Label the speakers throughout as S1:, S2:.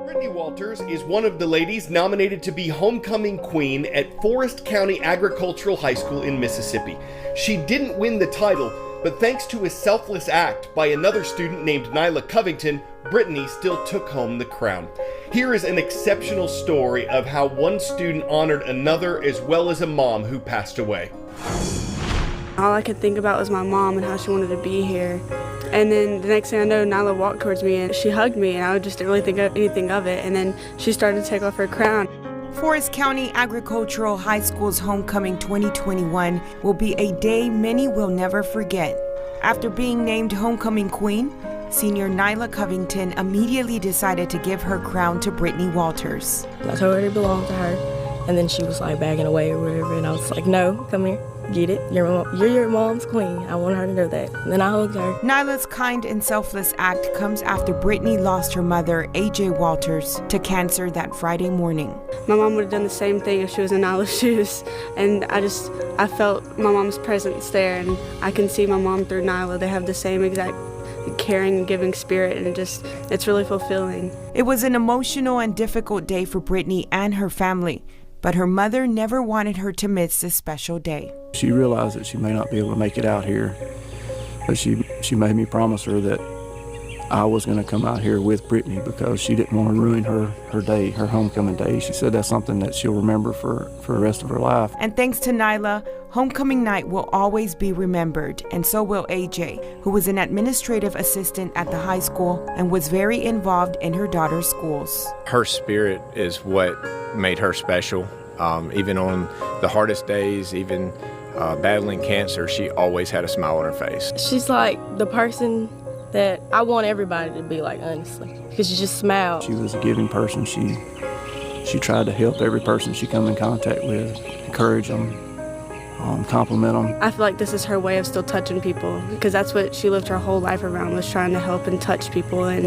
S1: Brittany Walters is one of the ladies nominated to be homecoming queen at Forest County Agricultural High School in Mississippi. She didn't win the title, but thanks to a selfless act by another student named Nyla Covington, Brittany still took home the crown. Here is an exceptional story of how one student honored another as well as a mom who passed away.
S2: All I could think about was my mom and how she wanted to be here. And then the next thing I know, Nyla walked towards me and she hugged me, and I just didn't really think anything of it. And then she started to take off her crown.
S3: Forest County Agricultural High School's Homecoming 2021 will be a day many will never forget. After being named Homecoming Queen, senior Nyla Covington immediately decided to give her crown to Brittany Walters.
S4: I told her it belonged to her, and then she was like bagging away or whatever, and I was like, no, come here. Get it? You're your mom's queen. I want her to know that. And then I hugged her.
S3: Nyla's kind and selfless act comes after Brittany lost her mother, AJ Walters, to cancer that Friday morning.
S2: My mom would have done the same thing if she was in Nyla's shoes. And I felt my mom's presence there, and I can see my mom through Nyla. They have the same exact caring and giving spirit, and it's really fulfilling.
S3: It was an emotional and difficult day for Brittany and her family, but her mother never wanted her to miss this special day.
S5: She realized that she may not be able to make it out here, but she made me promise her that I was going to come out here with Brittany because she didn't want to ruin her day, her homecoming day. She said that's something that she'll remember for the rest of her life.
S3: And thanks to Nyla, homecoming night will always be remembered, and so will AJ, who was an administrative assistant at the high school and was very involved in her daughter's schools.
S6: Her spirit is what made her special. Even on the hardest days, even battling cancer, she always had a smile on her face.
S4: She's like the person that I want everybody to be like, honestly, because she just smiled.
S5: She was a giving person. She tried to help every person she come in contact with, encourage them, compliment them.
S2: I feel like this is her way of still touching people, because that's what she lived her whole life around, was trying to help and touch people, and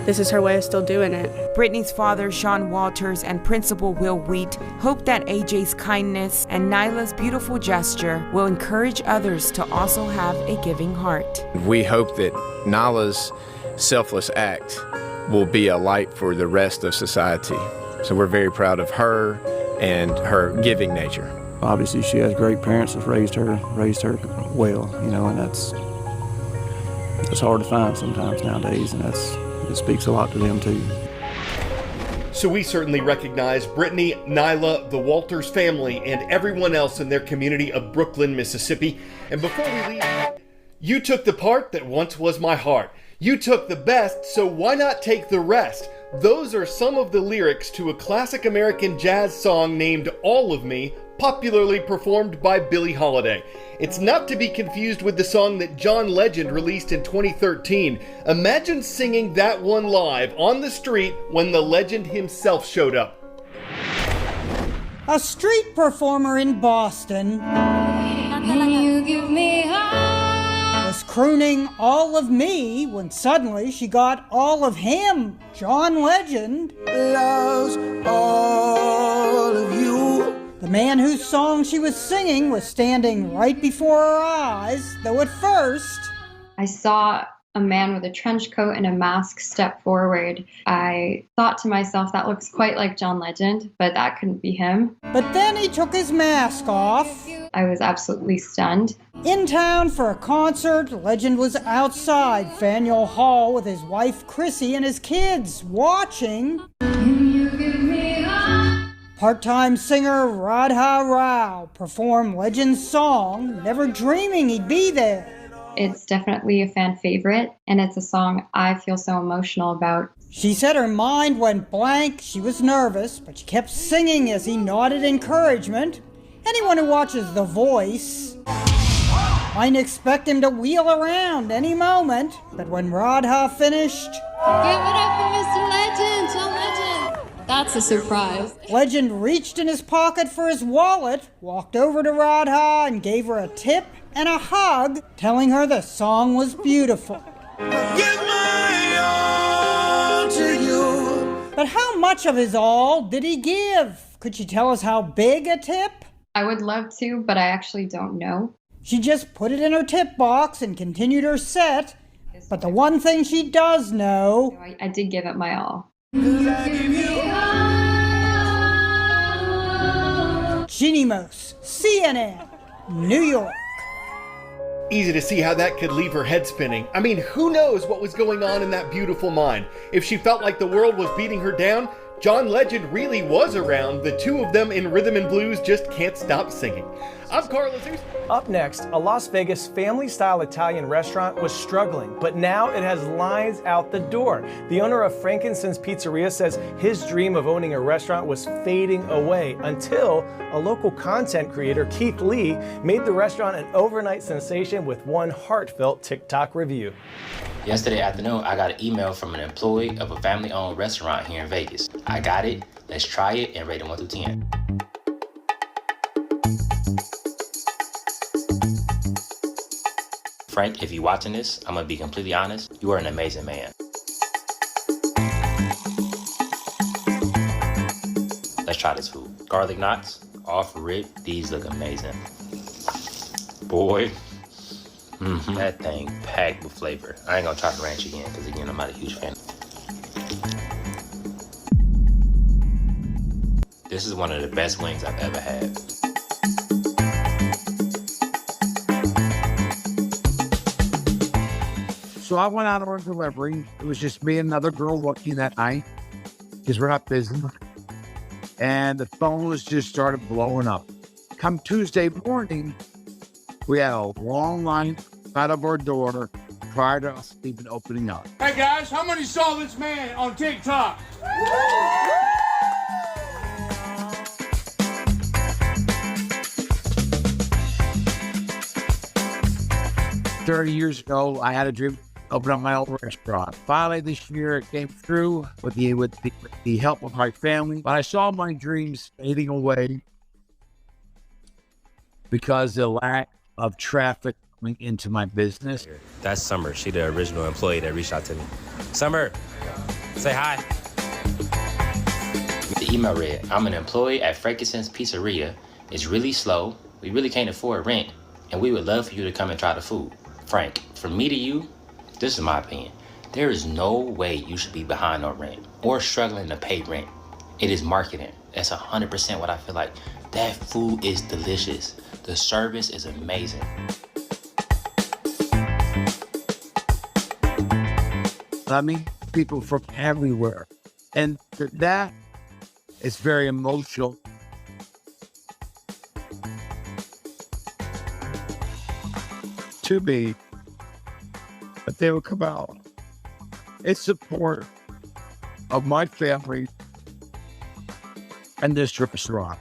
S2: this is her way of still doing it.
S3: Brittany's father, Sean Walters, and Principal Will Wheat hope that AJ's kindness and Nyla's beautiful gesture will encourage others to also have a giving heart.
S6: We hope that Nyla's selfless act will be a light for the rest of society. So we're very proud of her and her giving nature.
S5: Obviously, she has great parents that raised her well, and it's hard to find sometimes nowadays, and it speaks a lot to them too.
S1: So we certainly recognize Brittany, Nyla, the Walters family, and everyone else in their community of Brooklyn, Mississippi. And before we leave, you took the part that once was my heart. You took the best, so why not take the rest? Those are some of the lyrics to a classic American jazz song named All of Me, popularly performed by Billie Holiday. It's not to be confused with the song that John Legend released in 2013. Imagine singing that one live on the street when the legend himself showed up.
S7: A street performer in Boston
S8: You give me heart.
S7: was crooning All of Me when suddenly she got all of him, John Legend.
S9: Loves all of you.
S7: The man whose song she was singing was standing right before her eyes, though at first
S8: I saw a man with a trench coat and a mask step forward. I thought to myself, that looks quite like John Legend, but that couldn't be him.
S7: But then he took his mask off.
S8: I was absolutely stunned.
S7: In town for a concert, Legend was outside Faneuil Hall with his wife Chrissy and his kids, watching. Part-time singer Radha Rao performed Legend's song, never dreaming he'd be there.
S8: It's definitely a fan favorite, and it's a song I feel so emotional about.
S7: She said her mind went blank, she was nervous, but she kept singing as he nodded encouragement. Anyone who watches The Voice might expect him to wheel around any moment, but when Radha finished,
S10: "Give it up for Mr. Legend, John Legend." That's a surprise.
S7: Legend reached in his pocket for his wallet, walked over to Radha and gave her a tip and a hug, telling her the song was beautiful.
S9: Give my all to you.
S7: But how much of his all did he give? Could she tell us how big a tip?
S8: I would love to, but I actually don't know.
S7: She just put it in her tip box and continued her set. But the one thing she does know,
S8: I did give it my all.
S7: Jeannie Mose, CNN, New York.
S1: Easy to see how that could leave her head spinning. I mean, who knows what was going on in that beautiful mind? If she felt like the world was beating her down, John Legend really was around. The two of them in rhythm and blues just can't stop singing. I'm Carl Azuz.
S11: Up next, a Las Vegas family-style Italian restaurant was struggling, but now it has lines out the door. The owner of Frankincense Pizzeria says his dream of owning a restaurant was fading away until a local content creator, Keith Lee, made the restaurant an overnight sensation with one heartfelt TikTok review.
S12: Yesterday afternoon, I got an email from an employee of a family-owned restaurant here in Vegas. I got it, let's try it, and rate it 1 through 10. Frank, if you're watching this, I'm gonna be completely honest, you are an amazing man. Let's try this food. Garlic knots, off rib, these look amazing. Boy, that thing packed with flavor. I ain't gonna try the ranch again, because again, I'm not a huge fan. This is one of the best wings I've ever had.
S13: So I went out on a delivery. It was just me and another girl working that night because we're not busy. And the phone was just started blowing up. Come Tuesday morning, we had a long line out of our door prior to us even opening up.
S9: Hey guys, how many saw this man on TikTok?
S13: 30 years ago, I had a dream to open up my own restaurant. Finally, this year it came through with the help of my family. But I saw my dreams fading away because the lack of traffic coming into my business.
S12: That's Summer. She the original employee that reached out to me. Summer, say hi. The email read, I'm an employee at Frankincense Pizzeria. It's really slow. We really can't afford rent. And we would love for you to come and try the food. Frank, from me to you, this is my opinion. There is no way you should be behind on rent or struggling to pay rent. It is marketing. That's 100% what I feel like. That food is delicious. The service is amazing.
S13: I mean, people from everywhere. And that is very emotional. To me, but they will come out in support of my family and this restaurant.